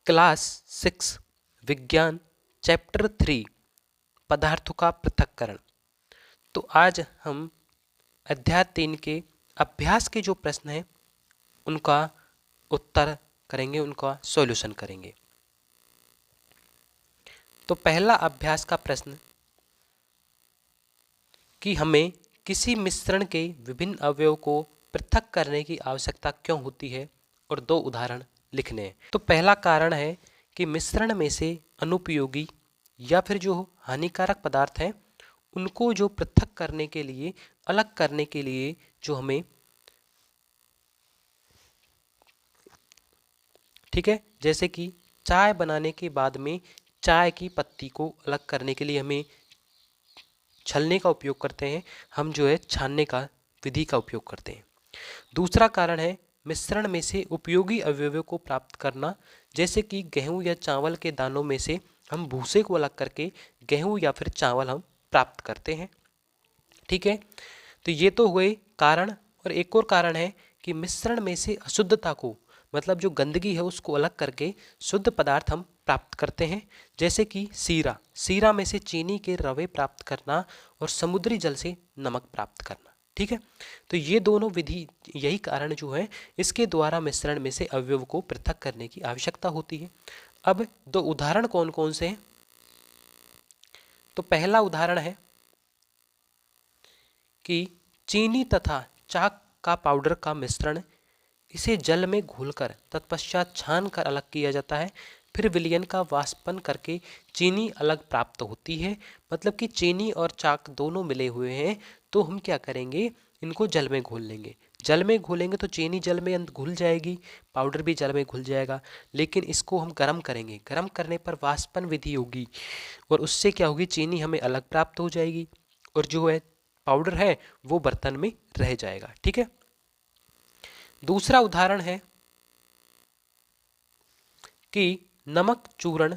Class 6 विज्ञान chapter 3 पदार्थों का पृथक्करण। तो आज हम अध्याय 3 के अभ्यास के जो प्रश्न हैं उनका उत्तर करेंगे, उनका सॉल्यूशन करेंगे। तो पहला अभ्यास का प्रश्न कि हमें किसी मिश्रण के विभिन्न अवयवों को पृथक करने की आवश्यकता क्यों होती है और दो उदाहरण लिखने हैं। तो पहला कारण है कि मिश्रण में से अनुपयोगी या फिर जो हानिकारक पदार्थ हैं उनको जो पृथक करने के लिए, अलग करने के लिए जो हमें, ठीक है, जैसे कि चाय बनाने के बाद में चाय की पत्ती को अलग करने के लिए हमें छलने का उपयोग करते हैं, हम जो है छानने का विधि का उपयोग करते हैं। दूसरा कारण है मिश्रण में से उपयोगी अवयवों को प्राप्त करना, जैसे कि गेहूं या चावल के दानों में से हम भूसे को अलग करके गेहूं या फिर चावल हम प्राप्त करते हैं। ठीक है, तो ये तो हुए कारण। और एक और कारण है कि मिश्रण में से अशुद्धता को, मतलब जो गंदगी है उसको अलग करके शुद्ध पदार्थ हम प्राप्त करते हैं, जैसे कि सीरा में से चीनी के रवे प्राप्त करना और समुद्री जल से नमक प्राप्त करना। ठीक है, तो ये दोनों विधि, यही कारण जो है इसके द्वारा मिश्रण में से अवयव को पृथक करने की आवश्यकता होती है। अब दो उदाहरण कौन कौन से हैं? तो पहला उदाहरण है कि चीनी तथा चाक का पाउडर का मिश्रण, इसे जल में घोलकर तत्पश्चात छान कर अलग किया जाता है, फिर विलयन का वाष्पन करके चीनी अलग प्राप्त होती है। मतलब कि चीनी और चाक दोनों मिले हुए हैं, तो हम क्या करेंगे, इनको जल में घोल लेंगे। जल में घोलेंगे तो चीनी जल में घुल जाएगी, पाउडर भी जल में घुल जाएगा, लेकिन इसको हम गर्म करेंगे। गर्म करने पर वाष्पन विधि होगी और उससे क्या होगी, चीनी हमें अलग प्राप्त हो जाएगी और जो है पाउडर है वो बर्तन में रह जाएगा। ठीक है, दूसरा उदाहरण है कि नमक चूर्ण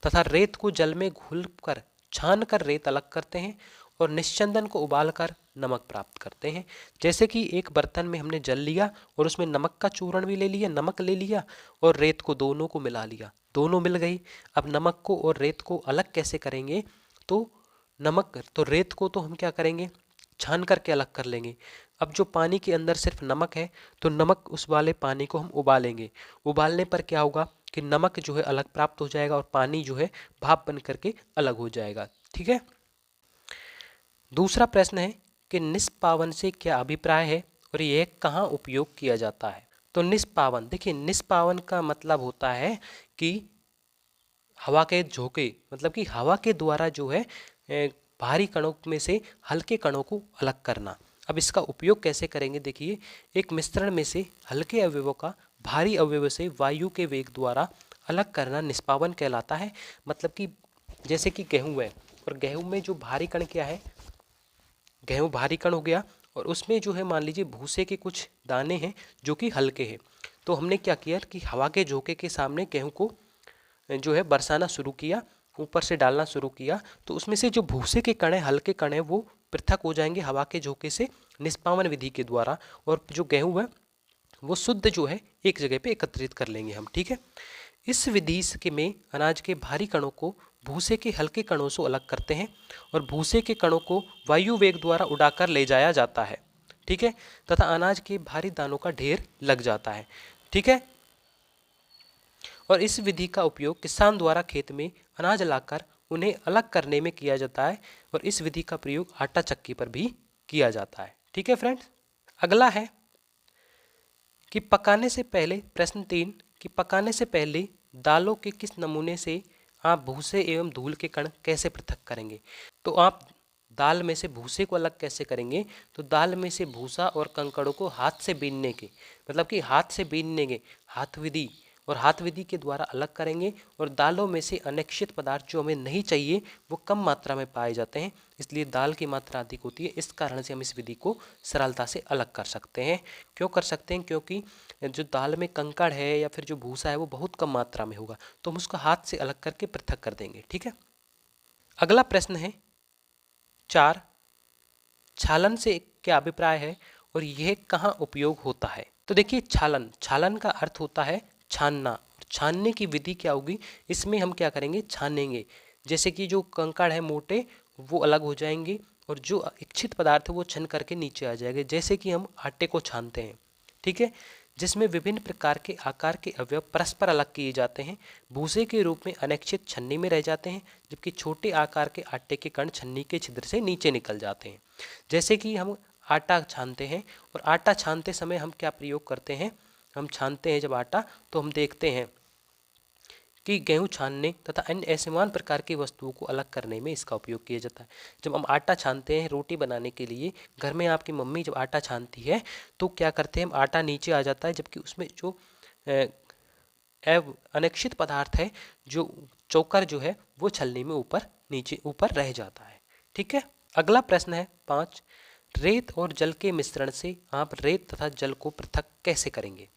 तथा रेत को जल में घोलकर छान कर रेत अलग करते हैं और निश्चंदन को उबालकर नमक प्राप्त करते हैं। जैसे कि एक बर्तन में हमने जल लिया और उसमें नमक का चूर्ण भी ले लिया, नमक ले लिया और रेत को, दोनों को मिला लिया, दोनों मिल गई। अब नमक को और रेत को अलग कैसे करेंगे? तो रेत को तो हम क्या करेंगे, छान करके अलग कर लेंगे। अब जो पानी के अंदर सिर्फ नमक है, तो नमक उस वाले पानी को हम उबालेंगे। उबालने पर क्या होगा कि नमक जो है अलग प्राप्त हो जाएगा और पानी जो है भाप बन करके अलग हो जाएगा। ठीक है, दूसरा प्रश्न है कि निष्पावन से क्या अभिप्राय है और यह कहाँ उपयोग किया जाता है? तो निष्पावन, देखिए निष्पावन का मतलब होता है कि हवा के झोंके, मतलब कि हवा के द्वारा जो है भारी कणों में से हल्के कणों को अलग करना। अब इसका उपयोग कैसे करेंगे? देखिए, एक मिश्रण में से हल्के अवयवों का भारी अवयव से वायु के वेग द्वारा अलग करना निष्पावन कहलाता है। मतलब कि जैसे कि गेहूं है और गेहूं में जो भारी कण क्या है, गेहूं भारी कण हो गया और उसमें जो है मान लीजिए भूसे के कुछ दाने हैं जो कि हल्के हैं। तो हमने क्या किया कि हवा के झोंके के सामने गेहूं को जो है बरसाना शुरू किया, ऊपर से डालना शुरू किया, तो उसमें से जो भूसे के कण है, हल्के कण है, वो पृथक हो जाएंगे हवा के झोंके से निष्पावन विधि के द्वारा, और जो गेहूं है वो शुद्ध जो है एक जगह पे एकत्रित कर लेंगे हम। ठीक है, इस विधि के में अनाज के भारी कणों को भूसे के हल्के कणों से अलग करते हैं और भूसे के कणों को वायु वेग द्वारा उड़ाकर ले जाया जाता है। ठीक है, तथा अनाज के भारी दानों का ढेर लग जाता है। ठीक है, और इस विधि का उपयोग किसान द्वारा खेत में अनाज लाकर उन्हें अलग करने में किया जाता है और इस विधि का प्रयोग आटा चक्की पर भी किया जाता है। ठीक है फ्रेंड्स, अगला है कि पकाने से पहले, प्रश्न 3, कि पकाने से पहले दालों के किस नमूने से आप भूसे एवं धूल के कण कैसे पृथक करेंगे? तो आप दाल में से भूसे को अलग कैसे करेंगे? तो दाल में से भूसा और कंकड़ों को हाथ से बीनने के, मतलब कि हाथ से बीनने के, हाथ विधि और हाथ विधि के द्वारा अलग करेंगे। और दालों में से अनिश्चित पदार्थ जो हमें नहीं चाहिए वो कम मात्रा में पाए जाते हैं, इसलिए दाल की मात्रा अधिक होती है। इस कारण से हम इस विधि को सरलता से अलग कर सकते हैं। क्यों कर सकते हैं? क्योंकि जो दाल में कंकड़ है या फिर जो भूसा है वो बहुत कम मात्रा में होगा, तो हम उसको हाथ से अलग करके पृथक कर देंगे। ठीक है, अगला प्रश्न है 4, छालन से क्या अभिप्राय है और यह कहाँ उपयोग होता है? तो देखिए, छालन का अर्थ होता है छानना। तो छानने की विधि क्या होगी, इसमें हम क्या करेंगे, छानेंगे। जैसे कि जो कंकड़ है मोटे वो अलग हो जाएंगे और जो इच्छित पदार्थ है वो छन करके नीचे आ जाएंगे, जैसे कि हम आटे को छानते हैं। ठीक है, जिसमें विभिन्न प्रकार के आकार के अवयव परस्पर अलग किए जाते हैं, भूसे के रूप में अनिश्चित छन्नी में रह जाते हैं, जबकि छोटे आकार के आटे के कण छन्नी के छिद्र से नीचे निकल जाते हैं। जैसे कि हम आटा छानते हैं और आटा छानते समय हम क्या प्रयोग करते हैं, हम छानते हैं जब आटा तो हम देखते हैं कि गेहूं छानने तथा अन्य असमान प्रकार की वस्तुओं को अलग करने में इसका उपयोग किया जाता है। जब हम आटा छानते हैं रोटी बनाने के लिए, घर में आपकी मम्मी जब आटा छानती है तो क्या करते हैं, आटा नीचे आ जाता है, जबकि उसमें जो अनिश्चित पदार्थ है, जो चोकर जो है वो छलनी में ऊपर नीचे ऊपर रह जाता है। ठीक है, अगला प्रश्न है 5, रेत और जल के मिश्रण से आप रेत तथा जल को पृथक कैसे करेंगे।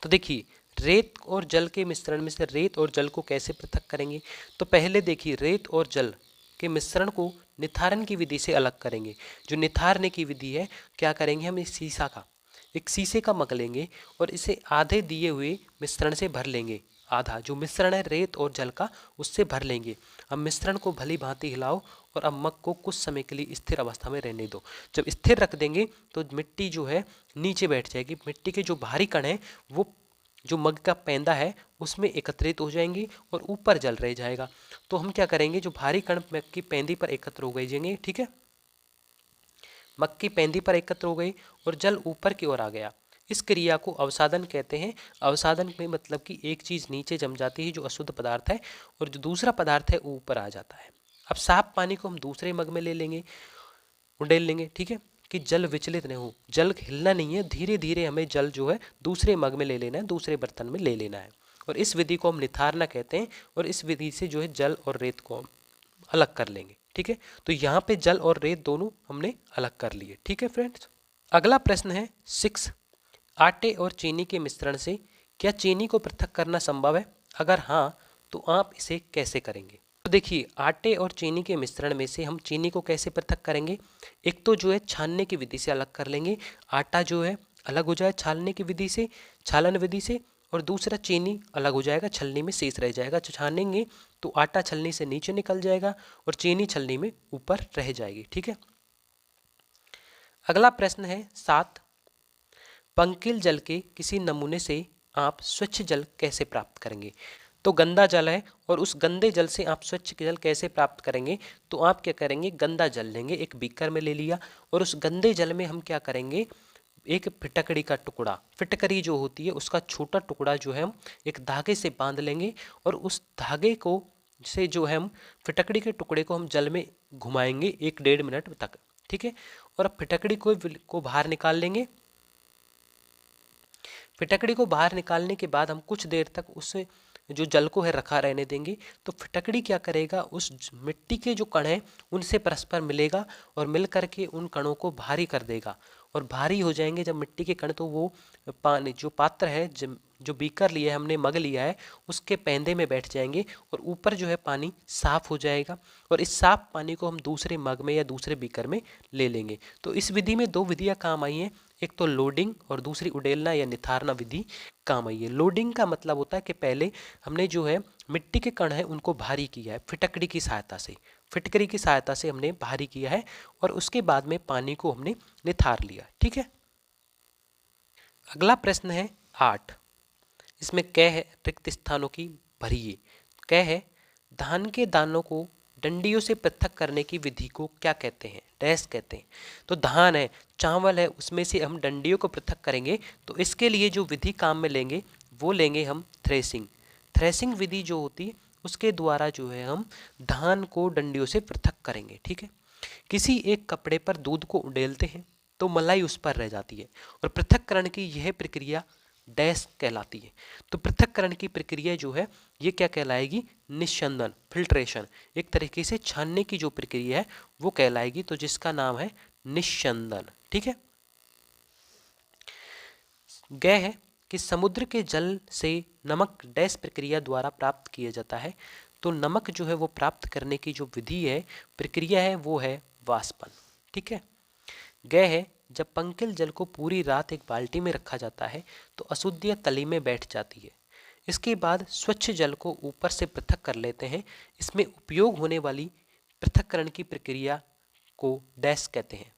तो देखिए, रेत और जल के मिश्रण में से रेत और जल को कैसे पृथक करेंगे, तो पहले देखिए रेत और जल के मिश्रण को निथारण की विधि से अलग करेंगे। जो निथारने की विधि है, क्या करेंगे, हम एक शीशे का मग लेंगे और इसे आधे दिए हुए मिश्रण से भर लेंगे। आधा जो मिश्रण है रेत और जल का उससे भर लेंगे। अब मिश्रण को भली भांति हिलाओ और अब मग को कुछ समय के लिए स्थिर अवस्था में रहने दो। जब स्थिर रख देंगे तो मिट्टी जो है नीचे बैठ जाएगी, मिट्टी के जो भारी कण है वो जो मग का पैंदा है उसमें एकत्रित हो जाएंगी और ऊपर जल रह जाएगा। तो हम क्या करेंगे, जो भारी कण मग की पैंदी पर एकत्र हो गए जाएंगे, ठीक है, मग की पैंदी पर एकत्र हो गई और जल ऊपर की ओर आ गया। इस क्रिया को अवसादन कहते हैं। अवसादन में मतलब कि एक चीज नीचे जम जाती है जो अशुद्ध पदार्थ है और जो दूसरा पदार्थ है वो ऊपर आ जाता है। अब साफ पानी को हम दूसरे मग में ले लेंगे, उंडेल लेंगे, ठीक है, कि जल विचलित नहीं हो, जल हिलना नहीं है, धीरे धीरे हमें जल जो है दूसरे मग में ले लेना है, दूसरे बर्तन में ले लेना है। और इस विधि को हम निथारना कहते हैं और इस विधि से जो है जल और रेत को हम अलग कर लेंगे। ठीक है, तो यहाँ पे जल और रेत दोनों हमने अलग कर लिए। ठीक है फ्रेंड्स, अगला प्रश्न है 6, आटे और चीनी के मिश्रण से क्या चीनी को पृथक करना संभव है, अगर हाँ तो आप इसे कैसे करेंगे। तो देखिए, आटे और चीनी के मिश्रण में से हम चीनी को कैसे पृथक करेंगे, एक तो जो है छानने की विधि से अलग कर लेंगे, आटा जो है अलग हो जाए छानने की विधि से, छालन विधि से, और दूसरा चीनी अलग हो जाएगा, छलनी में शेष रह जाएगा। छानेंगे तो आटा छलनी से नीचे निकल जाएगा और चीनी छलनी में ऊपर रह जाएगी। ठीक है, अगला प्रश्न है 7, पंकिल जल के किसी नमूने से आप स्वच्छ जल कैसे प्राप्त करेंगे। तो गंदा जल है और उस गंदे जल से आप स्वच्छ जल कैसे प्राप्त करेंगे, तो आप क्या करेंगे, गंदा जल लेंगे, एक बीकर में ले लिया और उस गंदे जल में हम क्या करेंगे, एक फिटकड़ी का टुकड़ा, फिटकरी जो होती है उसका छोटा टुकड़ा जो है हम एक धागे से बांध लेंगे और उस धागे को से जो है हम फिटकड़ी के टुकड़े को हम जल में घुमाएंगे 1-1.5 मिनट तक। ठीक है, और अब फिटकड़ी को बाहर निकाल लेंगे। फिटकड़ी को बाहर निकालने के बाद हम कुछ देर तक उस जो जल को है रखा रहने देंगे। तो फिटकड़ी क्या करेगा, उस मिट्टी के जो कण हैं उनसे परस्पर मिलेगा और मिल करके उन कणों को भारी कर देगा और भारी हो जाएंगे जब मिट्टी के कण, तो वो पानी जो पात्र है, जो बीकर लिया है हमने, मग लिया है, उसके पैंदे में बैठ जाएंगे और ऊपर जो है पानी साफ हो जाएगा और इस साफ पानी को हम दूसरे मग में या दूसरे बीकर में ले लेंगे। तो इस विधि में 2 विधियां काम आई हैं, एक तो लोडिंग और दूसरी उडेलना या निथारना विधि काम आई है। लोडिंग का मतलब होता है कि पहले हमने जो है मिट्टी के कण है उनको भारी किया है फिटकड़ी की सहायता से, फिटकरी की सहायता से हमने भारी किया है और उसके बाद में पानी को हमने निथार लिया। ठीक है, अगला प्रश्न है 8, इसमें क है रिक्त स्थानों की भरिए। क है धान के दानों को डंडियों से पृथक करने की विधि को क्या कहते हैं, डैश कहते हैं। तो धान है, चावल है, उसमें से हम डंडियों को पृथक करेंगे तो इसके लिए जो विधि काम में लेंगे वो लेंगे हम थ्रेसिंग। थ्रेसिंग विधि जो होती है उसके द्वारा जो है हम धान को डंडियों से पृथक करेंगे। ठीक है, किसी एक कपड़े पर दूध को उडेलते हैं तो मलाई उस पर रह जाती है और पृथक्करण की यह प्रक्रिया डैश कहलाती है। तो पृथक्करण की प्रक्रिया जो है ये क्या कहलाएगी, निस्यंदन, फिल्ट्रेशन, एक तरीके से छानने की जो प्रक्रिया है वो कहलाएगी, तो जिसका नाम है निस्यंदन। ठीक है, ग है कि समुद्र के जल से नमक डैश प्रक्रिया द्वारा प्राप्त किया जाता है। तो नमक जो है वो प्राप्त करने की जो विधि है, प्रक्रिया है, वो है वाष्पन। ठीक है, ग है जब पंकिल जल को पूरी रात एक बाल्टी में रखा जाता है तो अशुद्धियाँ तली में बैठ जाती है। इसके बाद स्वच्छ जल को ऊपर से पृथक कर लेते हैं। इसमें उपयोग होने वाली पृथक्करण की प्रक्रिया को डैश कहते हैं।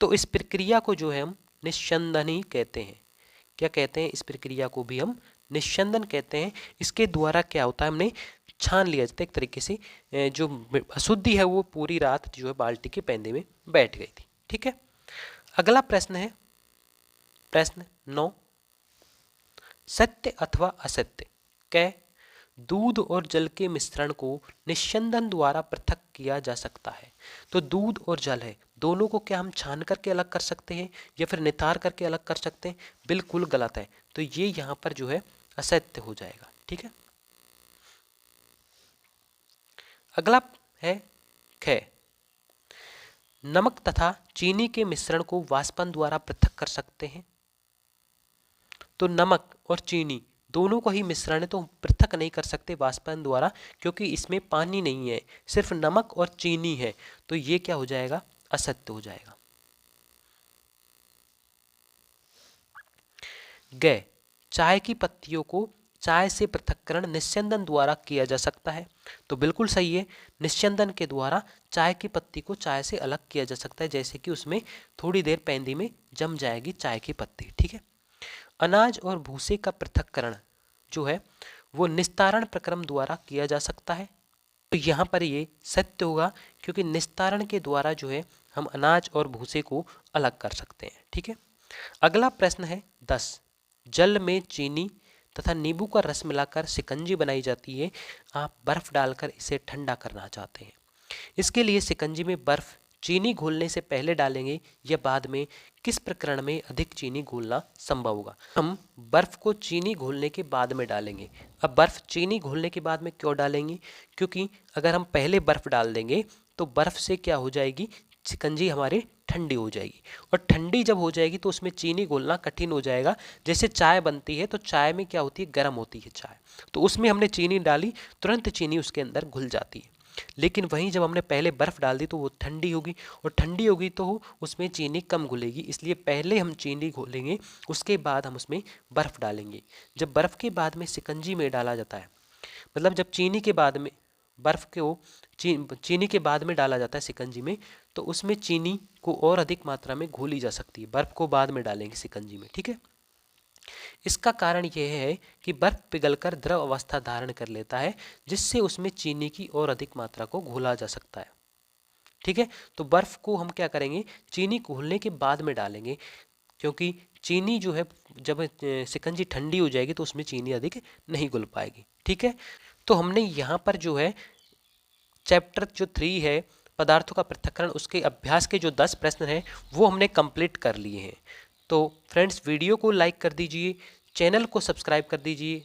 तो इस प्रक्रिया को जो है हम निस्यंदन ही कहते हैं। क्या कहते हैं? इस प्रक्रिया को भी हम निस्यंदन कहते हैं। इसके द्वारा क्या होता है, हमने छान लिया जाता है एक तरीके से, जो अशुद्धि है वो पूरी रात जो है बाल्टी के पैंदे में बैठ गई थी। ठीक है, अगला प्रश्न है प्रश्न 9, सत्य अथवा असत्य। कै दूध और जल के मिश्रण को निस्यंदन द्वारा पृथक किया जा सकता है। तो दूध और जल है, दोनों को क्या हम छान करके अलग कर सकते हैं या फिर नितार करके अलग कर सकते हैं? बिल्कुल गलत है। तो ये यहाँ पर जो है असत्य हो जाएगा। ठीक है, अगला है ख नमक तथा चीनी के मिश्रण को वाष्पन द्वारा पृथक कर सकते हैं। तो नमक और चीनी दोनों को ही मिश्रण है तो पृथक नहीं कर सकते वाष्पन द्वारा, क्योंकि इसमें पानी नहीं है, सिर्फ नमक और चीनी है। तो ये क्या हो जाएगा? असत्य हो जाएगा। ग चाय की पत्तियों को चाय से पृथक्करण निस्यंदन द्वारा किया जा सकता है। तो बिल्कुल सही है, निस्यंदन के द्वारा चाय की पत्ती को चाय से अलग किया जा सकता है, जैसे कि उसमें थोड़ी देर पैंदी में जम जाएगी चाय की पत्ती। ठीक है, अनाज और भूसे का पृथक्करण जो है वो निस्तारण प्रक्रम द्वारा किया जा सकता है। तो यहाँ पर ये सत्य होगा, क्योंकि निस्तारण के द्वारा जो है हम अनाज और भूसे को अलग कर सकते हैं। ठीक है, अगला प्रश्न है 10, जल में चीनी तथा नींबू का रस मिलाकर शिकंजी बनाई जाती है। आप बर्फ डालकर इसे ठंडा करना चाहते हैं। इसके लिए शिकंजी में बर्फ चीनी घोलने से पहले डालेंगे या बाद में? किस प्रकरण में अधिक चीनी घोलना संभव होगा? हम बर्फ को चीनी घोलने के बाद में डालेंगे। अब बर्फ चीनी घोलने के बाद में क्यों डालेंगे? क्योंकि अगर हम पहले बर्फ डाल देंगे तो बर्फ से क्या हो जाएगी, शिकंजी हमारी ठंडी हो जाएगी, और ठंडी जब हो जाएगी तो उसमें चीनी घोलना कठिन हो जाएगा। जैसे चाय बनती है तो चाय में क्या होती है, गर्म होती है चाय, तो उसमें हमने चीनी डाली, तुरंत चीनी उसके अंदर घुल जाती है। लेकिन वहीं जब हमने पहले बर्फ़ डाल दी तो वो ठंडी होगी, और ठंडी होगी तो उसमें चीनी कम घुलेगी। इसलिए पहले हम चीनी घोलेंगे, उसके बाद हम उसमें बर्फ़ डालेंगे। जब बर्फ़ के बाद में शिकंजी में डाला जाता है, मतलब जब चीनी के बाद में बर्फ़ को चीनी के बाद में डाला जाता है शिकंजी में, तो उसमें चीनी को और अधिक मात्रा में घोली जा सकती है। बर्फ़ को बाद में डालेंगे शिकंजी में। ठीक है, इसका कारण यह है कि बर्फ पिघलकर द्रव अवस्था धारण कर लेता है, जिससे उसमें चीनी की और अधिक मात्रा को घोला जा सकता है। ठीक है, तो बर्फ को हम क्या करेंगे, चीनी घोलने के बाद में डालेंगे, क्योंकि चीनी जो है जब शिकंजी ठंडी हो जाएगी तो उसमें चीनी अधिक नहीं घुल पाएगी। ठीक है, तो हमने यहाँ पर जो है चैप्टर जो 3 है पदार्थों का पृथक्करण, उसके अभ्यास के जो 10 प्रश्न हैं वो हमने कंप्लीट कर लिए हैं। तो फ्रेंड्स, वीडियो को लाइक कर दीजिए, चैनल को सब्सक्राइब कर दीजिए।